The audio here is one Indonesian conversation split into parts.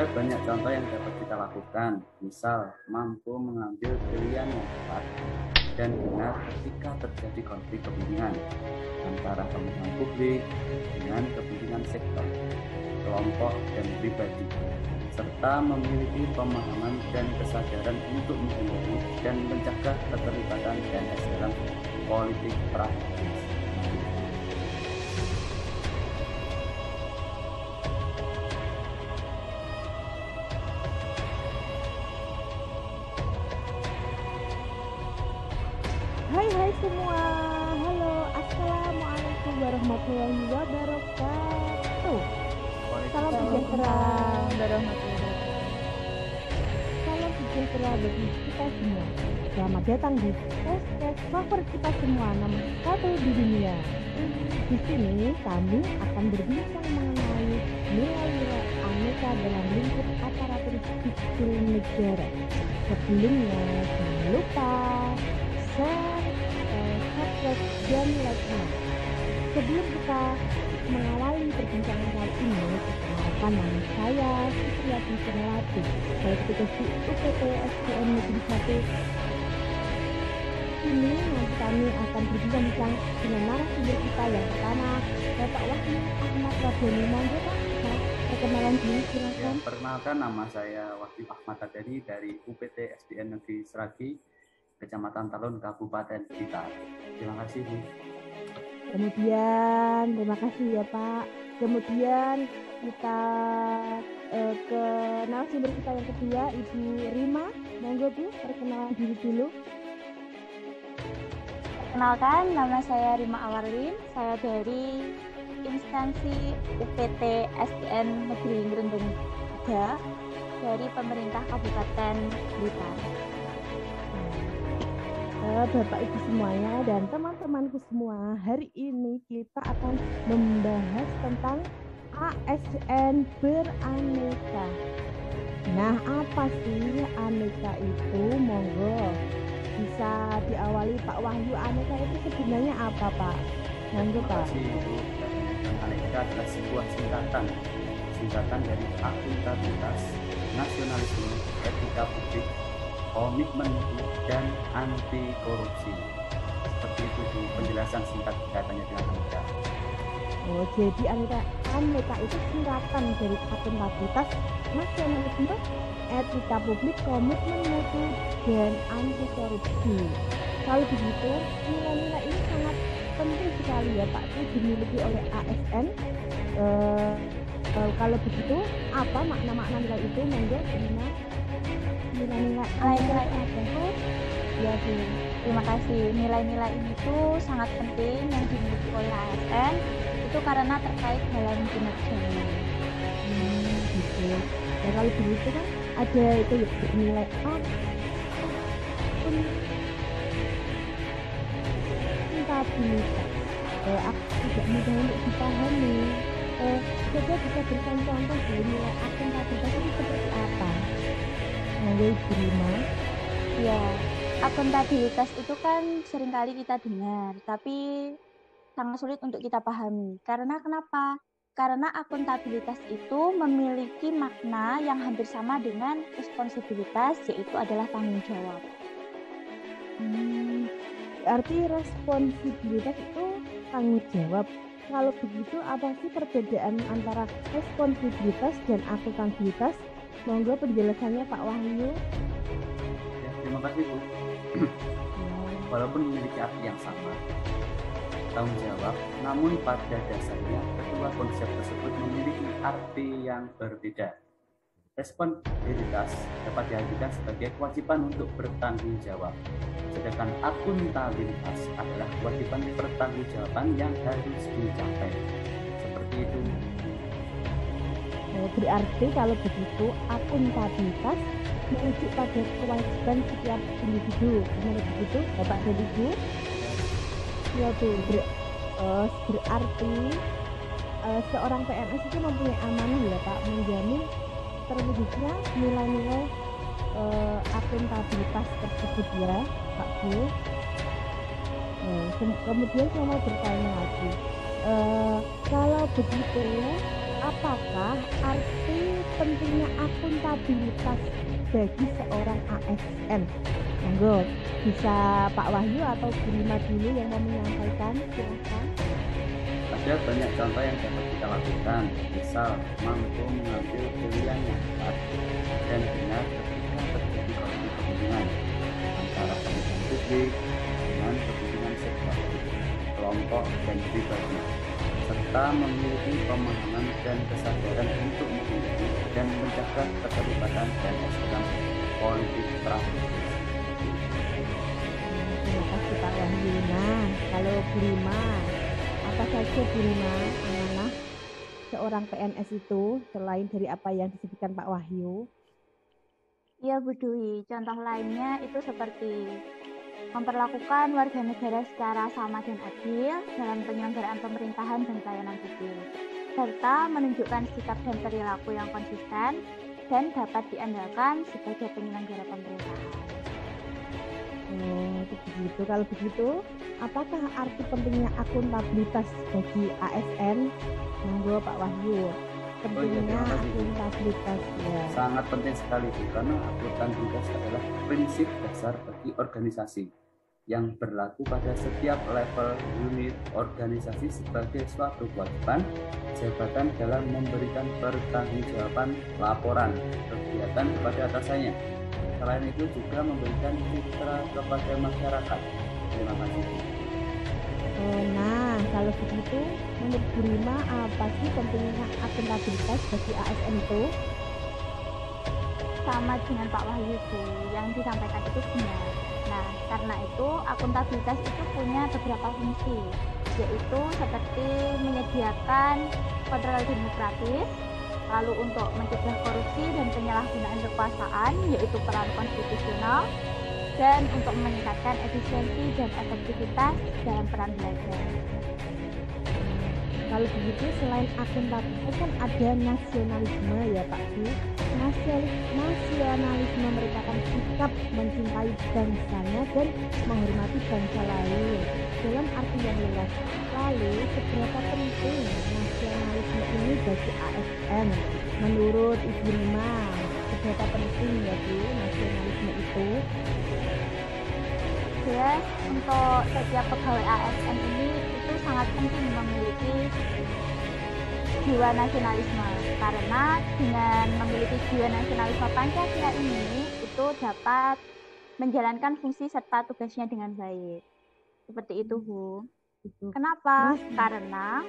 Ada banyak contoh yang dapat kita lakukan, misal mampu mengambil pilihan yang tepat dan benar ketika terjadi konflik kepentingan antara kepentingan publik dengan kepentingan sektor, kelompok, dan pribadi, serta memiliki pemahaman dan kesadaran untuk menghindari dan mencegah keterlibatan PNS dalam politik praktis. Hai semua, halo, assalamualaikum warahmatullahi wabarakatuh. Salam sejahtera, salam sejahtera bagi kita semua. Selamat datang di podcast favorit kita semua, nomor 1 di dunia. Di sini kami akan berbincang mengenai nilai-nilai aneka dalam lingkup aparatur sipil negara. Sebelumnya jangan lupa share, subscribe, dan like-nya. Sebelum kita mengawali perbincangan kali ini, perkenalkan nama saya Supriyati Sernelati. Saya petugas di UPT SDN Negeri 1. Ini nanti kami akan berbincang dengan narasumber kita yang pertama, Bapak Wahyu Ahmad Radeni. Monggo Pak, perkenalan diri silakan. Perkenalkan, nama saya Wahyu Ahmad Radeni dari UPT SDN Negeri Seragi, Kecamatan Talun, Kabupaten Blitar. Terima kasih, Bu. Kemudian, terima kasih ya Pak. Kemudian kita ke narasumber kita yang kedua, Ibu Rima. Monggo Bu, perkenalan diri dulu. Perkenalkan, nama saya Rima Awarlin. Saya dari instansi UPT SDN Negeri Ngerendeng 3 dari pemerintah Kabupaten Blitar. Bapak Ibu semuanya dan teman-temanku semua, hari ini kita akan membahas tentang ASN beraneka. Nah, apa sih aneka itu? Monggo bisa diawali Pak Wahyu. Aneka itu sebenarnya apa Pak? Monggo Pak. Terima kasih, Bu. Aneka adalah sebuah singkatan dari akuntabilitas, nasionalisme, etika publik, komitmen mutu, dan anti korupsi. Seperti itu Bu, penjelasan singkat katanya dengan aneka. Oh, jadi aneka itu singkatan dari akuntabilitas, nasionalisme, etika publik, komitmen mutu, dan anti korupsi. Kalau begitu, nilai-nilai ini sangat penting sekali ya Pak, itu dimiliki oleh ASN. Kalau begitu, apa makna-makna nilai itu? Monggo, Rina. Nilai-nilai apa? Ya Bu, terima kasih. Nilai-nilai ini tuh sangat penting yang dimiliki oleh ASN itu karena terkait dalam kinerjanya. Gitu. Ya kalau begitu kan ada itu nilai A. Akuntabilitas. Aku tidak mudah untuk dipahami. Coba bisa berikan contoh dari nilai akuntabilitas itu seperti apa? Monggo Ibu Rima. Ya, akuntabilitas itu kan seringkali kita dengar, tapi sangat sulit untuk kita pahami. Karena kenapa? Karena akuntabilitas itu memiliki makna yang hampir sama dengan responsibilitas, yaitu adalah tanggung jawab. Arti responsibilitas itu tanggung jawab. Kalau begitu, apa sih perbedaan antara responsibilitas dan akuntabilitas? Monggo penjelasannya Pak Wahyu. Ya, terima kasih Bu. Walaupun memiliki arti yang sama, tanggung jawab, namun pada dasarnya kedua konsep tersebut memiliki arti yang berbeda. Responsibilitas dapat diartikan sebagai kewajiban untuk bertanggung jawab, sedangkan akuntabilitas adalah kewajiban pertanggungjawaban yang harus dicapai. Seperti itu. Berarti kalau begitu akuntabilitas merujuk pada kewajiban setiap individu. Benar begitu, Bapak dan Ibu? Ya Bu, berarti seorang PNS itu mempunyai amanah ya Pak, menjamin terwujudnya nilai-nilai akuntabilitas tersebut ya Pak Bu. Kemudian saya mau bertanya lagi, kalau begitu apakah arti pentingnya akuntabilitas bagi seorang ASN? Monggo, bisa Pak Wahyu atau Bu Rima dulu yang mau menyampaikan, silahkan. Ada banyak contoh yang dapat kita lakukan, misal mampu mengambil pilihan yang tepat dan benar ketika terjadi konflik kepentingan antara kepentingan publik dengan kepentingan sektor, kelompok, dan pribadi, serta memiliki pemahaman dan kesadaran untuk menghindari dan menjaga keterlibatan dan ekspresi politik praktis. Terima kasih Pak Wahyu. Nah, kalau Bu Rima, apa saja Bu Rima amanah seorang PNS itu selain dari apa yang disebutkan Pak Wahyu? Ya Bu Dwi, contoh lainnya itu seperti memperlakukan warga negara secara sama dan adil dalam penyelenggaraan pemerintahan dan pelayanan publik, serta menunjukkan sikap dan perilaku yang konsisten dan dapat diandalkan sebagai penyelenggara pemerintahan. Oh, begitu. Kalau begitu, apakah arti pentingnya akuntabilitas bagi ASN? Monggo Pak Wahyu. Pentingnya akuntabilitas ya. Sangat penting sekali karena akuntabilitas adalah prinsip dasar bagi organisasi yang berlaku pada setiap level unit organisasi sebagai suatu kewajiban jabatan dalam memberikan pertanggungjawaban laporan kegiatan kepada atasannya. Selain itu juga memberikan citra kepada masyarakat. Terima kasih. Nah, kalau begitu, menurut Bu Rima, apa sih pentingnya akuntabilitas bagi ASN itu? Sama dengan Pak Wahyu Bu, yang disampaikan itu benar. Nah, karena itu akuntabilitas itu punya beberapa fungsi, yaitu seperti menyediakan kontrol demokratis, lalu untuk mencegah korupsi dan penyalahgunaan kekuasaan, yaitu peran konstitusional, dan untuk meningkatkan efisiensi dan efektivitas dalam peran belajar. Kalau begitu, selain akuntabilitas kan ada nasionalisme ya Pak Bu. Nasionalisme merupakan sikap mencintai bangsanya dan menghormati bangsa lain dalam arti yang luas. Lalu, seberapa penting nasionalisme ini bagi ASN? Menurut Ibu Rima, seberapa penting ya Bu nasionalisme itu? Ya, untuk setiap pegawai ASN ini itu sangat penting memiliki jiwa nasionalisme, karena dengan memiliki jiwa nasionalisme Pancasila ini itu dapat menjalankan fungsi serta tugasnya dengan baik. Seperti itu, Bu. Kenapa? Karena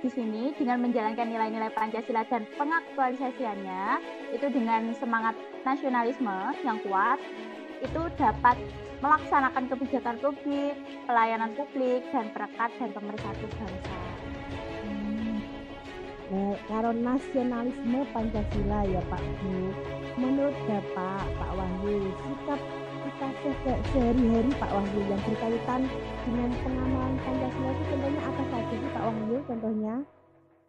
di sini dengan menjalankan nilai-nilai Pancasila dan pengaktualisasiannya itu dengan semangat nasionalisme yang kuat itu dapat melaksanakan kebijakan publik, pelayanan publik, dan perekat dan pemersatu bangsa. Kalau nasionalisme Pancasila ya Pak Bu, menurut Bapak, Pak Wahyu, sikap kita sehari-hari Pak Wahyu yang berkaitan dengan pengamalan Pancasila itu contohnya apa saja sih Pak Wahyu contohnya?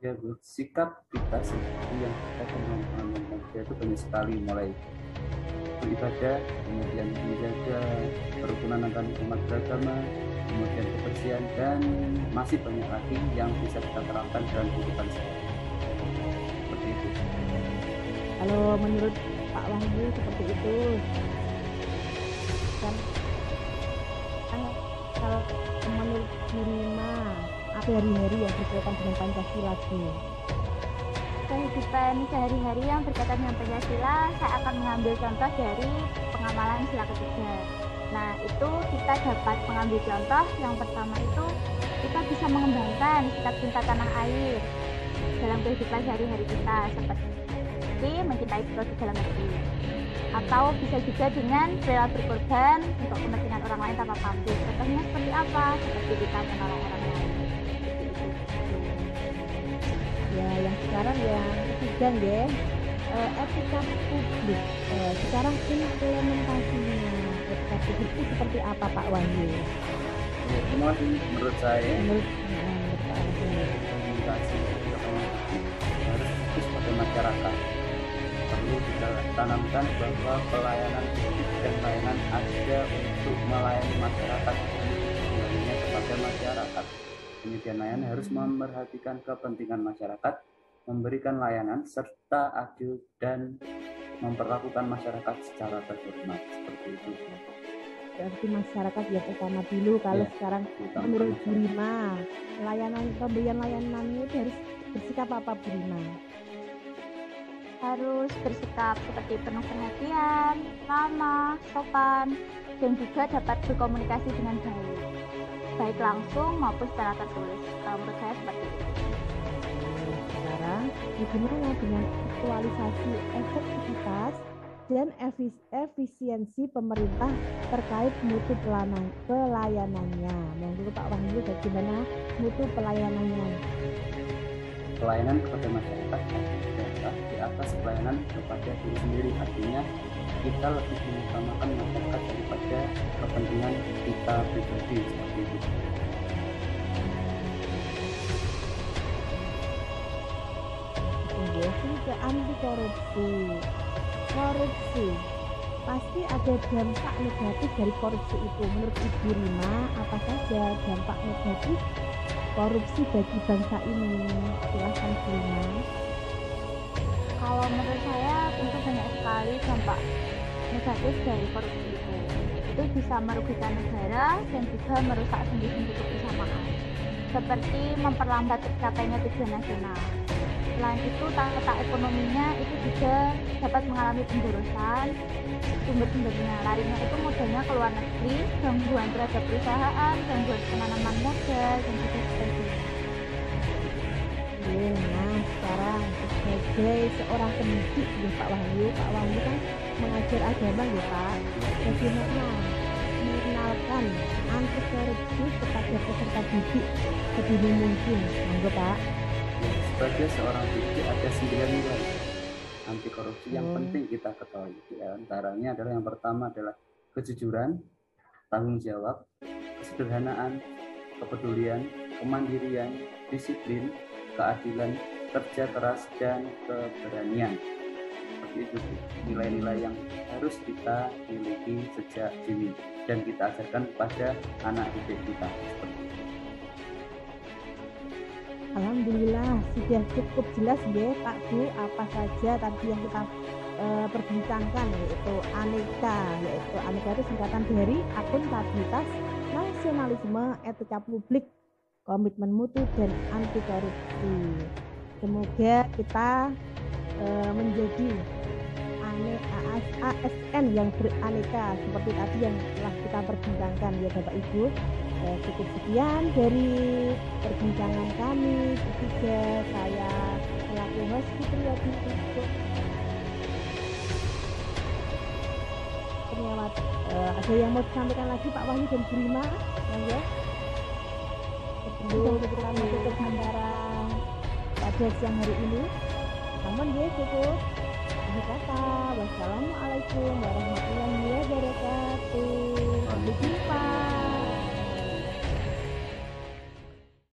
Ya Bu, sikap kita seperti yang kita mengamalkan Pancasila itu banyak sekali, mulai beribadah, kemudian menjaga kerukunan antar umat beragama, kemudian kebersihan, dan masih banyak lagi yang bisa kita terapkan dalam kehidupan sehari-hari. Seperti itu. Kalau menurut Pak Wahyu seperti itu, kan kalau menurut Bu Rima, hari-hari yang berkaitan dengan Pancasila Bu. Kehidupan sehari-hari yang berkaitan dengan Pancasila, saya akan mengambil contoh dari pengamalan sila ketiga. Nah, itu kita dapat mengambil contoh yang pertama itu kita bisa mengembangkan sikap cinta tanah air dalam kehidupan sehari-hari kita, seperti mencintai produk dalam negeri. Atau bisa juga dengan rela berkorban untuk kepentingan orang lain tanpa pamrih. Contohnya seperti apa? Seperti kita menolong orang lain. Ya, yang sekarang yang ketiga deh, etika publik. Sekarang implementasinya etika publik itu seperti apa Pak Wahyu? Ya, terima kasih. Menurut saya, Menurut Pak Wahyu, komunikasi harus fokus pada masyarakat. Perlu kita tanamkan bahwa pelayanan publik dan pelayanan ada untuk melayani masyarakat, sebenarnya kepada masyarakat. Penyedia layanan harus memperhatikan kepentingan masyarakat memberikan layanan serta adil dan memperlakukan masyarakat secara terhormat, seperti itu. Berarti masyarakat yang utama dulu. Kalau Iya, sekarang utama menurut Bu masyarakat. Rima, pemberian layanannya itu harus bersikap apa, Bu Rima? Harus bersikap seperti penuh perhatian, ramah, sopan, dan juga dapat berkomunikasi dengan baik, baik langsung maupun secara tertulis. Kalau menurut saya seperti itu. Sekarang, bagaimana dengan aktualisasi efektivitas dan efisiensi pemerintah terkait mutu pelayanannya? Menurut Pak Wahyu, bagaimana mutu pelayanannya? Pelayanan kepada masyarakat adalah di atas pelayanan kepada diri sendiri. Artinya kita lebih mengutamakan masyarakat daripada kepentingan kita pribadi, seperti itu. Kemudian ke anti korupsi pasti ada dampak negatif dari korupsi itu. Menurut Ibu Rima, apa saja dampak negatif korupsi bagi bangsa ini? Silahkan Bu Rima. Kalau menurut saya tentu banyak sekali dampak negatif dari korupsi itu. Itu bisa merugikan negara dan juga merusak sendi-sendi kebersamaan, seperti memperlambat tercapainya tujuan nasional. Selain itu, tata ekonominya itu juga dapat mengalami pemborosan, sumber-sumbernya larinya itu modalnya ke luar negeri, gangguan terhadap perusahaan, gangguan penanaman modal, dan juga sebagainya. Nah, sekarang sebagai seorang pendidik ya Pak Wahyu kan mengajar agama ya Pak. Bagaimana mengenalkan anti korupsi kepada peserta didik sedini mungkin? Monggo Pak. Sebagai seorang pendidik ada 9 nilai anti korupsi yang penting kita ketahui. Di antaranya adalah yang pertama adalah kejujuran, tanggung jawab, kesederhanaan, kepedulian, kemandirian, disiplin, keadilan, kerja keras, dan keberanian. Seperti itu nilai-nilai yang harus kita miliki sejak dini dan kita ajarkan pada anak didik kita. Seperti itu. Alhamdulillah sudah cukup jelas ya Pak Bu apa saja tadi yang kita perbincangkan, yaitu aneka itu singkatan dari akuntabilitas, nasionalisme, etika publik, komitmen mutu, dan anti korupsi. Semoga kita menjadi ASN yang beraneka seperti tadi yang telah kita perbincangkan ya Bapak Ibu. Cukup sekian dari perbincangan kami bertiga. Saya selaku host Fitriati untuk penyewat. Ada yang mau disampaikan lagi Pak Wahyu dan Bu Rima? Ya. Sebelum kita menutup acara pada siang hari ini, namun dia cukup. Kata wassalamualaikum warahmatullahi wabarakatuh. Sampai jumpa.